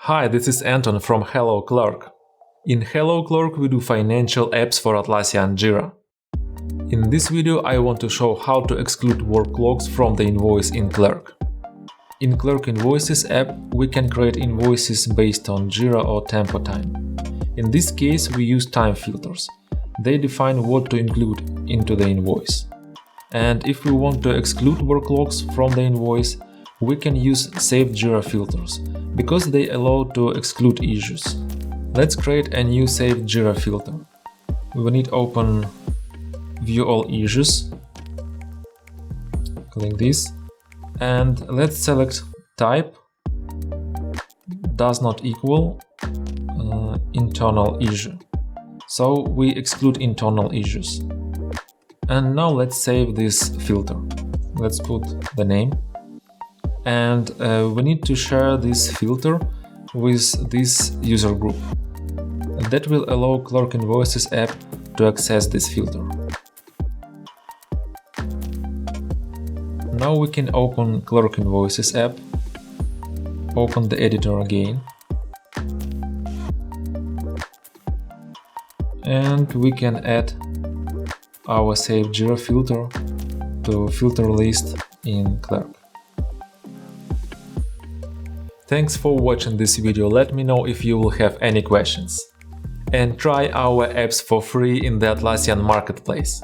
Hi, this is Anton from Hello Clerk. In Hello Clerk we do financial apps for Atlassian Jira. In this video I want to show how to exclude Worklogs from the invoice in Clerk. In Clerk Invoices app we can create invoices based on Jira or tempo time. In this case we use time filters. They define what to include into the invoice. And if we want to exclude Worklogs from the invoice, we can use Save Jira filters, because they allow to exclude issues. Let's create a new Save Jira filter. We need to open View All Issues, click this, and let's select Type does not equal internal issue. So we exclude internal issues. And now let's save this filter. Let's put the name. And we need to share this filter with this user group. That will allow Clerk Invoices app to access this filter. Now we can open Clerk Invoices app, open the editor again, and we can add our Save Jira filter to filter list in Clerk. Thanks for watching this video. Let me know if you will have any questions. And try our apps for free in the Atlassian marketplace.